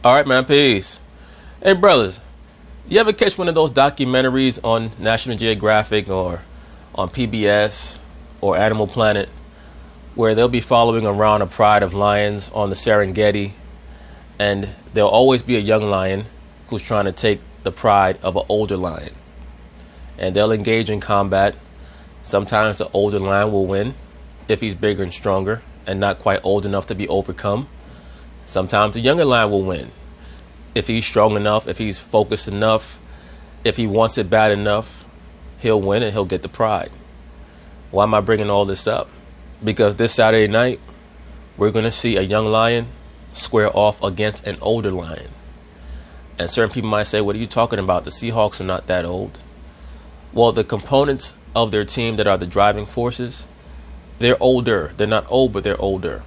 All right, man. Peace. Hey, brothers, you ever catch one of those documentaries on National Geographic or on PBS or Animal Planet where they'll be following around a pride of lions on the Serengeti, and there'll always be a young lion who's trying to take the pride of an older lion, and they'll engage in combat. Sometimes the older lion will win if he's bigger and stronger and not quite old enough to be overcome. Sometimes the younger lion will win if he's strong enough, if he's focused enough, if he wants it bad enough. He'll win and he'll get the pride. Why am I bringing all this up? Because this Saturday night, we're going to see a young lion square off against an older lion. And certain people might say, what are you talking about? The Seahawks are not that old. Well, the components of their team that are the driving forces, they're older. They're not old, but they're older.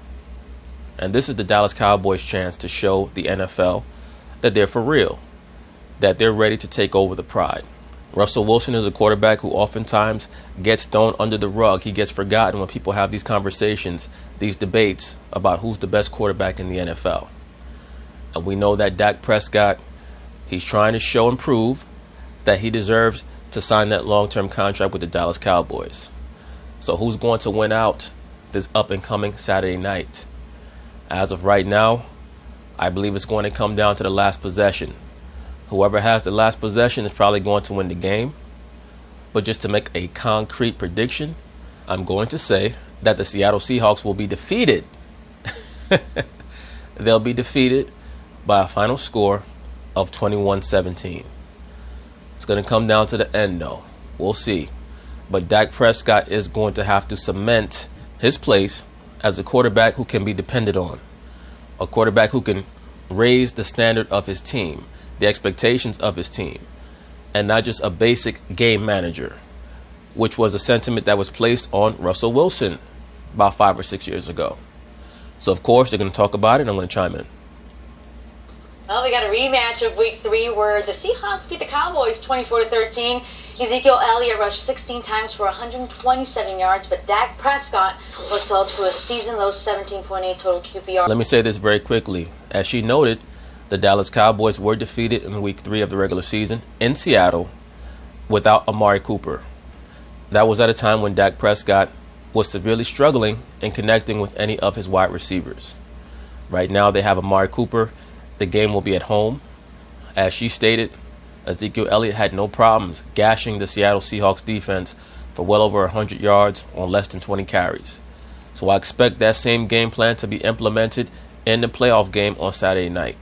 And this is the Dallas Cowboys' chance to show the NFL that they're for real, that they're ready to take over the pride. Russell Wilson is a quarterback who oftentimes gets thrown under the rug. He gets forgotten when people have these conversations, these debates about who's the best quarterback in the NFL. And we know that Dak Prescott, he's trying to show and prove that he deserves to sign that long-term contract with the Dallas Cowboys. So who's going to win out this up-and-coming Saturday night? As of right now, I believe it's going to come down to the last possession. Whoever has the last possession is probably going to win the game. But just to make a concrete prediction, I'm going to say that the Seattle Seahawks will be defeated. They'll be defeated by a final score of 21-17. It's going to come down to the end, though. We'll see. But Dak Prescott is going to have to cement his place as a quarterback who can be depended on. A quarterback who can raise the standard of his team, the expectations of his team, and not just a basic game manager, which was a sentiment that was placed on Russell Wilson about 5 or 6 years ago. So, of course, they're going to talk about it, and I'm going to chime in. Well, we got a rematch of Week 3 where the Seahawks beat the Cowboys 24-13. Ezekiel Elliott rushed 16 times for 127 yards, but Dak Prescott was held to a season-low 17.8 total QBR. Let me say this very quickly. As she noted, the Dallas Cowboys were defeated in Week 3 of the regular season in Seattle without Amari Cooper. That was at a time when Dak Prescott was severely struggling in connecting with any of his wide receivers. Right now they have Amari Cooper. The game will be at home. As she stated, Ezekiel Elliott had no problems gashing the Seattle Seahawks defense for well over 100 yards on less than 20 carries. So I expect that same game plan to be implemented in the playoff game on Saturday night.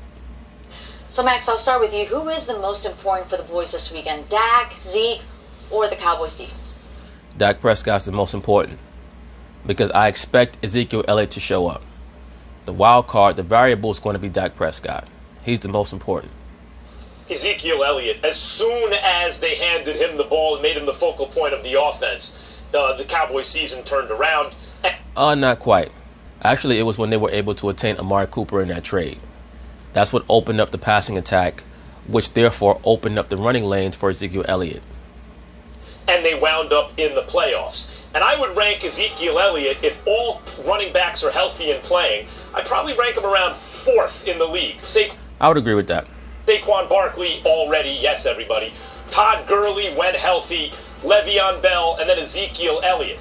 So, Max, I'll start with you. Who is the most important for the boys this weekend? Dak, Zeke, or the Cowboys defense? Dak Prescott's the most important because I expect Ezekiel Elliott to show up. The wild card, the variable is going to be Dak Prescott. He's the most important. Ezekiel Elliott, as soon as they handed him the ball and made him the focal point of the offense, the Cowboys season turned around. Not quite. Actually, it was when they were able to attain Amari Cooper in that trade. That's what opened up the passing attack, which therefore opened up the running lanes for Ezekiel Elliott. And they wound up in the playoffs. And I would rank Ezekiel Elliott, if all running backs are healthy and playing, I'd probably rank him around 4th in the league. I would agree with that. Saquon Barkley already, yes, everybody. Todd Gurley, when healthy. Le'Veon Bell, and then Ezekiel Elliott.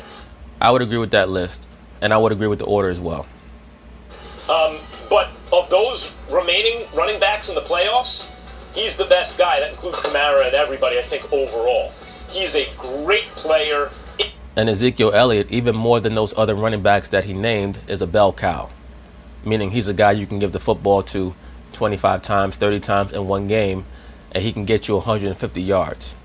I would agree with that list, and I would agree with the order as well. But of those remaining running backs in the playoffs, he's the best guy. That includes Kamara and everybody, I think, overall. He is a great player. And Ezekiel Elliott, even more than those other running backs that he named, is a bell cow. Meaning he's a guy you can give the football to 25 times, 30 times in one game, and he can get you 150 yards.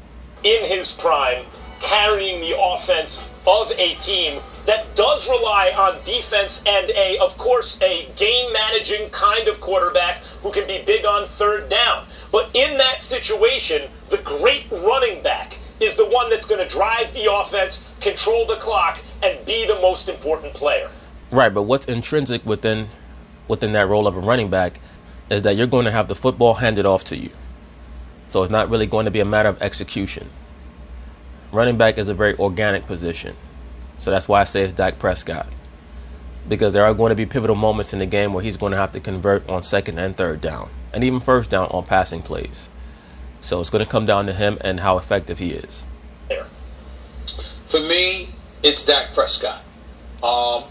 In his prime, carrying the offense of a team that does rely on defense and of course, a game-managing kind of quarterback who can be big on third down. But in that situation, the great running back is the one that's going to drive the offense, control the clock, and be the most important player. Right, but what's intrinsic within that role of a running back is that you're going to have the football handed off to you. So it's not really going to be a matter of execution. Running back is a very organic position. So that's why I say it's Dak Prescott. Because there are going to be pivotal moments in the game where he's going to have to convert on second and third down. and even first down on passing plays. So it's going to come down to him and how effective he is. For me, it's Dak Prescott.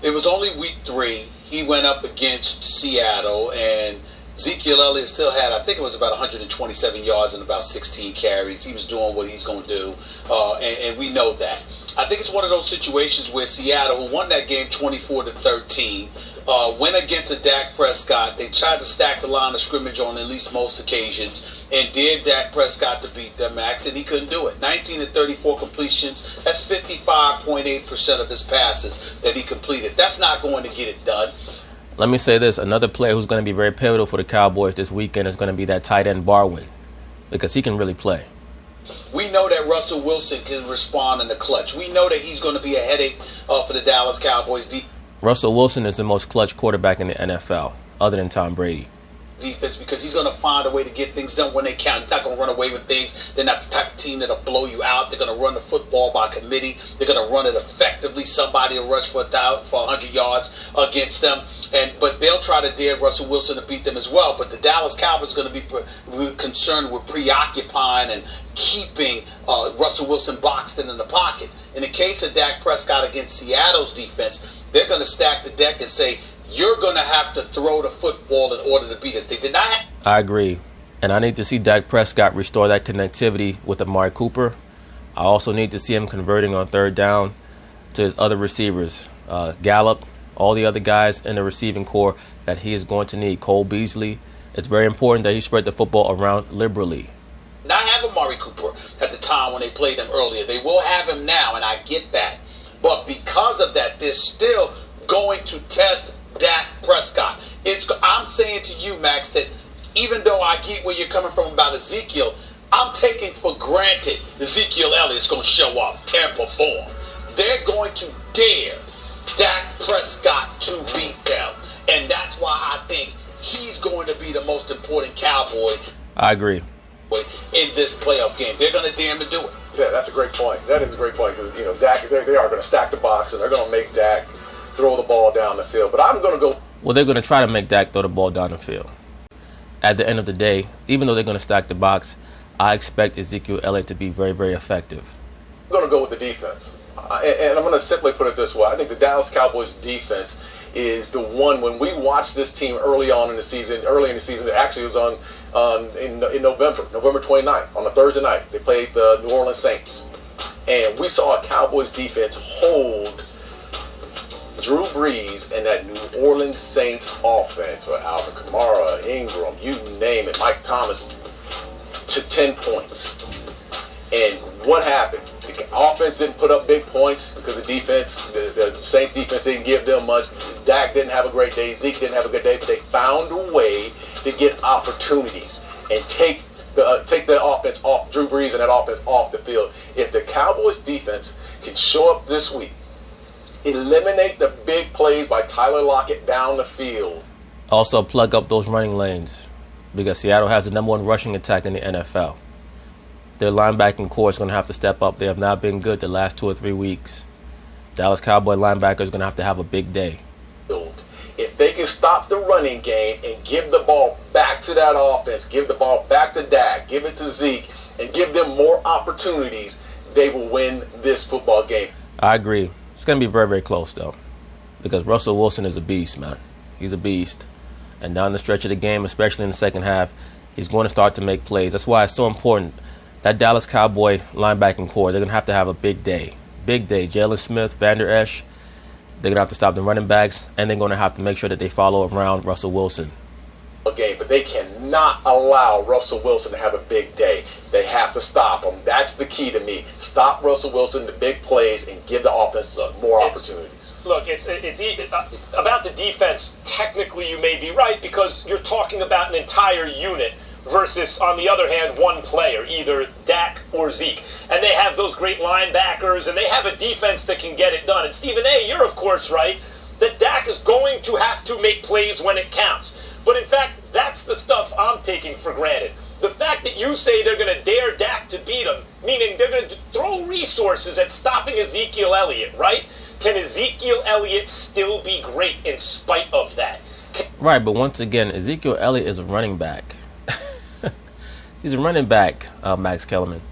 It was only week 3. He went up against Seattle, and Ezekiel Elliott still had, I think it was about 127 yards and about 16 carries. He was doing what he's going to do, and we know that. I think it's one of those situations where Seattle, who won that game 24-13, went against a Dak Prescott. They tried to stack the line of scrimmage on at least most occasions, and dared Dak Prescott to beat them, Max, and he couldn't do it. 19-34 completions. That's 55.8% of his passes that he completed. That's not going to get it done. Let me say this. Another player who's going to be very pivotal for the Cowboys this weekend is going to be that tight end Barwin, because he can really play. We know that Russell Wilson can respond in the clutch. We know that he's going to be a headache for the Dallas Cowboys. Russell Wilson is the most clutch quarterback in the NFL, other than Tom Brady. Defense, because he's going to find a way to get things done when they count. He's not going to run away with things. They're not the type of team that'll blow you out. They're going to run the football by committee. They're going to run it effectively. Somebody will rush for 100 yards against them. But they'll try to dare Russell Wilson to beat them as well. But the Dallas Cowboys are going to be concerned with preoccupying and keeping Russell Wilson boxed in the pocket. In the case of Dak Prescott against Seattle's defense, they're going to stack the deck and say, you're going to have to throw the football in order to beat us. They did not have... I agree. And I need to see Dak Prescott restore that connectivity with Amari Cooper. I also need to see him converting on third down to his other receivers. Gallup, all the other guys in the receiving core that he is going to need. Cole Beasley. It's very important that he spread the football around liberally. Not have Amari Cooper at the time when they played him earlier. They will have him now, and I get that. But because of that, they're still going to test Dak Prescott. I'm saying to you, Max, that even though I get where you're coming from about Ezekiel, I'm taking for granted Ezekiel Elliott's going to show up and perform. They're going to dare Dak Prescott to beat them. And that's why I think he's going to be the most important Cowboy. I agree. In this playoff game. They're going to dare him to do it. Yeah, that's a great point. That is a great point because, Dak, they are going to stack the box and they're going to make Dak throw the ball down the field. But I'm going to go... Well, they're going to try to make Dak throw the ball down the field. At the end of the day, even though they're going to stack the box, I expect Ezekiel Elliott to be very, very effective. I'm going to go with the defense. And I'm going to simply put it this way. I think the Dallas Cowboys defense is the one, when we watched this team early in the season, it actually was in November 29th, on a Thursday night. They played the New Orleans Saints. And we saw a Cowboys defense hold Drew Brees and that New Orleans Saints offense, or Alvin Kamara, Ingram, you name it, Mike Thomas, to 10 points. And what happened? The offense didn't put up big points because the defense, the Saints defense didn't give them much. Dak didn't have a great day. Zeke didn't have a good day, but they found a way to get opportunities and take the offense off, Drew Brees and that offense off the field. If the Cowboys defense can show up this week, eliminate the big plays by Tyler Lockett down the field. Also plug up those running lanes because Seattle has the number 1 rushing attack in the NFL. Their linebacking core is going to have to step up. They have not been good the last 2 or 3 weeks. Dallas Cowboy linebacker is going to have a big day. If they can stop the running game and give the ball back to that offense, give the ball back to Dak, give it to Zeke, and give them more opportunities, they will win this football game. I agree. It's going to be very, very close, though, because Russell Wilson is a beast, man. He's a beast. And down the stretch of the game, especially in the second half, he's going to start to make plays. That's why it's so important. That Dallas Cowboy linebacking core, they're going to have a big day. Big day. Jalen Smith, Vander Esch, they're going to have to stop the running backs, and they're going to have to make sure that they follow around Russell Wilson. Game, but they cannot allow Russell Wilson to have a big day. They have to stop him. That's the key to me. Stop Russell Wilson, the big plays, and give the offense more opportunities. Look, it's about the defense. Technically, you may be right because you're talking about an entire unit versus, on the other hand, one player, either Dak or Zeke. And they have those great linebackers, and they have a defense that can get it done. And Stephen A., you're, of course, right that Dak is going to have to make plays when it counts. But, in fact, that's the stuff I'm taking for granted. The fact that you say they're going to dare Dak to beat him, meaning they're going to throw resources at stopping Ezekiel Elliott, right? Can Ezekiel Elliott still be great in spite of that? Right, but once again, Ezekiel Elliott is a running back. He's a running back, Max Kellerman.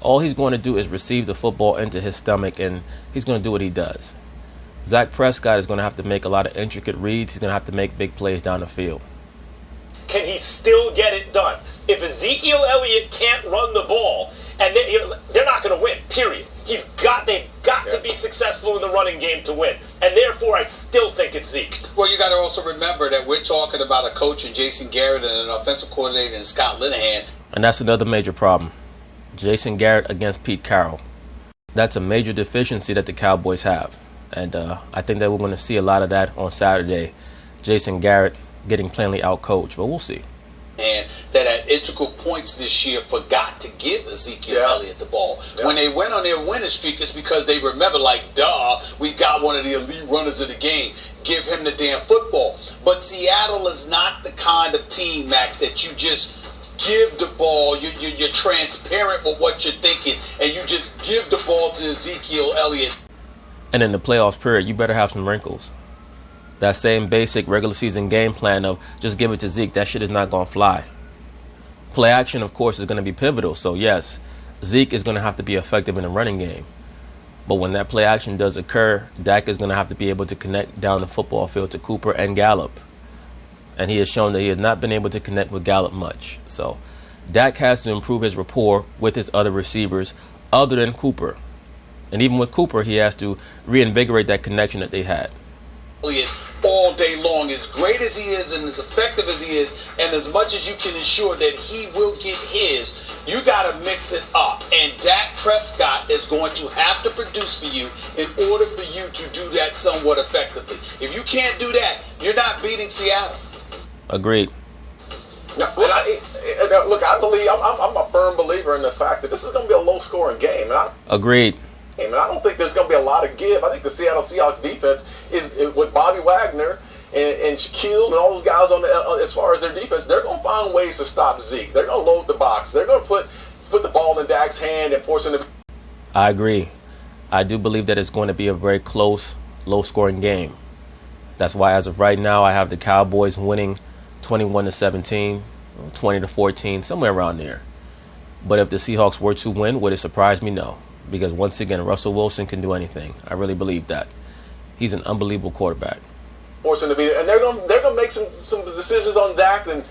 All he's going to do is receive the football into his stomach, and he's going to do what he does. Dak Prescott is going to have to make a lot of intricate reads. He's going to have to make big plays down the field. Can he still get it done? If Ezekiel Elliott can't run the ball, and they're not going to win, period. They've got to be successful in the running game to win. And therefore, I still think it's Zeke. Well, you got to also remember that we're talking about a coach in Jason Garrett and an offensive coordinator in Scott Linehan. And that's another major problem. Jason Garrett against Pete Carroll. That's a major deficiency that the Cowboys have. And I think that we're going to see a lot of that on Saturday. Jason Garrett getting plainly outcoached, but we'll see. And that at integral points this year forgot to give Ezekiel Elliott the ball. When they went on their winning streak, it's because they remember, like, duh, we got one of the elite runners of the game. Give him the damn football. But Seattle is not the kind of team, Max, that you just give the ball. You're transparent with what you're thinking, and you just give the ball to Ezekiel Elliott. And in the playoffs period, you better have some wrinkles. That same basic regular season game plan of just give it to Zeke, that shit is not going to fly. Play action, of course, is going to be pivotal. So, yes, Zeke is going to have to be effective in the running game. But when that play action does occur, Dak is going to have to be able to connect down the football field to Cooper and Gallup. And he has shown that he has not been able to connect with Gallup much. So, Dak has to improve his rapport with his other receivers other than Cooper. And even with Cooper, he has to reinvigorate that connection that they had. All day long, as great as he is and as effective as he is, and as much as you can ensure that he will get his, you got to mix it up. And Dak Prescott is going to have to produce for you in order for you to do that somewhat effectively. If you can't do that, you're not beating Seattle. Agreed. Look, I believe I'm a firm believer in the fact that this is going to be a low-scoring game. Agreed. And I don't think there's going to be a lot of give. I think the Seattle Seahawks defense is with Bobby Wagner and Shaquille and all those guys on as far as their defense, they're going to find ways to stop Zeke. They're going to load the box. They're going to put the ball in Dak's hand and force him to. I agree. I do believe that it's going to be a very close, low-scoring game. That's why, as of right now, I have the Cowboys winning 21-17, 20-14, somewhere around there. But if the Seahawks were to win, would it surprise me? No. Because once again, Russell Wilson can do anything. I really believe that. He's an unbelievable quarterback. Forcing to be, and they're going to make some decisions on Dak and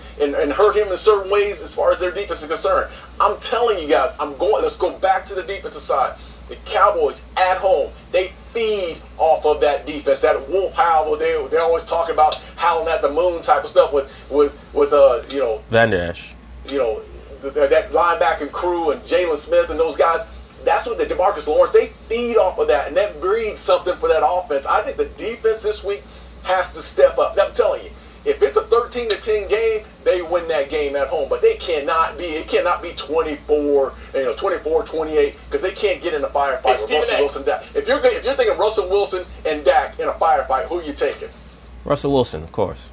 hurt him in certain ways as far as their defense is concerned. I'm telling you guys, let's go back to the defensive side. The Cowboys at home, they feed off of that defense, that wolf howl. They're always talking about howling at the moon type of stuff with Van Der Esch. That linebacker crew and Jalen Smith and those guys. That's what the DeMarcus Lawrence, they feed off of that, and that breeds something for that offense. I think the defense this week has to step up. I'm telling you, if it's a 13-10 game, they win that game at home. But it cannot be 24-28, because they can't get in a firefight with Russell Wilson and Dak. If you're thinking Russell Wilson and Dak in a firefight, who are you taking? Russell Wilson, of course.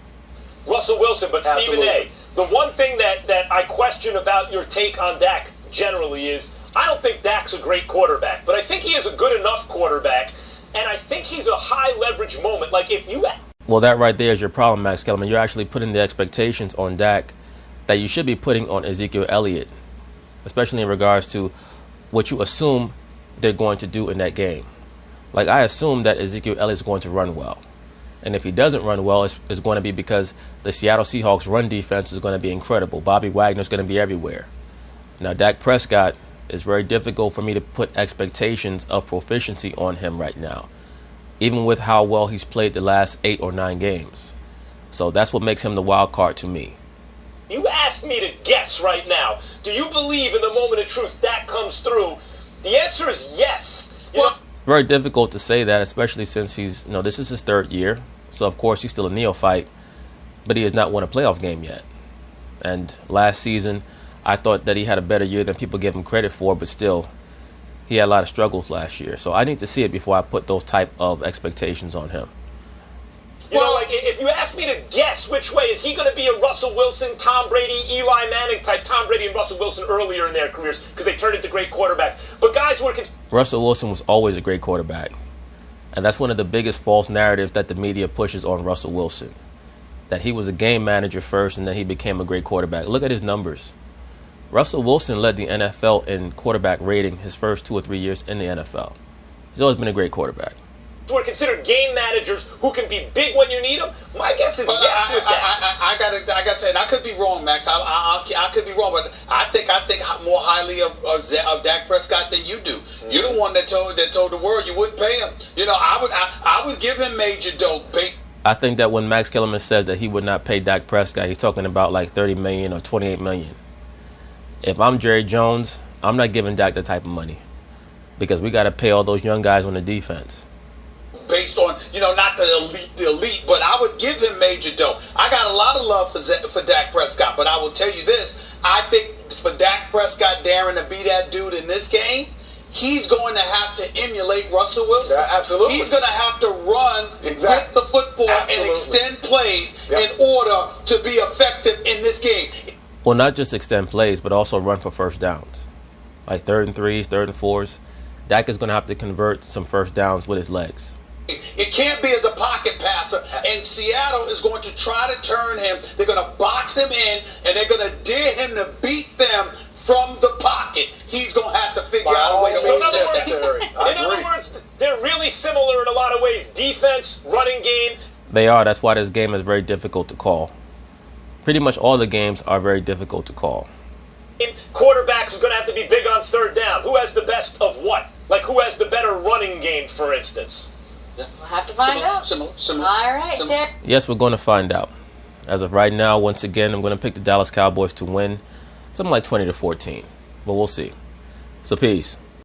Russell Wilson, but Stephen A., the one thing that I question about your take on Dak generally is, I don't think Dak's a great quarterback, but I think he is a good enough quarterback, and I think he's a high leverage moment. Like if you, well, that right there is your problem, Max Kellerman. You're actually putting the expectations on Dak that you should be putting on Ezekiel Elliott, especially in regards to what you assume they're going to do in that game. Like I assume that Ezekiel Elliott is going to run well, and if he doesn't run well, it's going to be because the Seattle Seahawks run defense is going to be incredible. Bobby Wagner is going to be everywhere. Now Dak Prescott, it's very difficult for me to put expectations of proficiency on him right now, even with how well he's played the last 8 or 9 games. So that's what makes him the wild card to me. You asked me to guess right now. Do you believe in the moment of truth Dak comes through? The answer is yes. Very difficult to say that, especially since this is his 3rd year. So of course he's still a neophyte, but he has not won a playoff game yet. And last season, I thought that he had a better year than people give him credit for, but still, he had a lot of struggles last year. So I need to see it before I put those type of expectations on him. If you ask me to guess which way, is he going to be a Russell Wilson, Tom Brady, Eli Manning type? Tom Brady and Russell Wilson earlier in their careers because they turned into great quarterbacks. But guys who are... Russell Wilson was always a great quarterback. And that's one of the biggest false narratives that the media pushes on Russell Wilson. That he was a game manager first and then he became a great quarterback. Look at his numbers. Russell Wilson led the NFL in quarterback rating his first 2 or 3 years in the NFL. He's always been a great quarterback. Who are considered game managers who can be big when you need them? My guess is yes with that. I got to, and I could be wrong, Max. I could be wrong, but I think more highly of Dak Prescott than you do. Mm-hmm. You're the one that told the world you wouldn't pay him. You know, I would give him major dough. I think that when Max Kellerman says that he would not pay Dak Prescott, he's talking about like $30 million or $28 million. If I'm Jerry Jones, I'm not giving Dak that type of money because we got to pay all those young guys on the defense. Based on, not the elite, but I would give him major dough. I got a lot of love for Dak Prescott, but I will tell you this. I think for Dak Prescott, Darren, to be that dude in this game, he's going to have to emulate Russell Wilson. Yeah, absolutely. He's going to have to run with the football and extend plays in order to be effective in this game. Well, not just extend plays, but also run for first downs. Like 3rd and 3s, 3rd and 4s. Dak is going to have to convert some first downs with his legs. It can't be as a pocket passer, and Seattle is going to try to turn him. They're going to box him in, and they're going to dare him to beat them from the pocket. He's going to have to figure out a way to make it. In other words, they're really similar in a lot of ways. Defense, running game. They are. That's why this game is very difficult to call. Pretty much all the games are very difficult to call. Quarterbacks are going to have to be big on 3rd down. Who has the best of what? Like, who has the better running game, for instance? We'll have to find out. Similar. All right, Derek. Yes, we're going to find out. As of right now, once again, I'm going to pick the Dallas Cowboys to win. Something like 20-14. But we'll see. So, peace.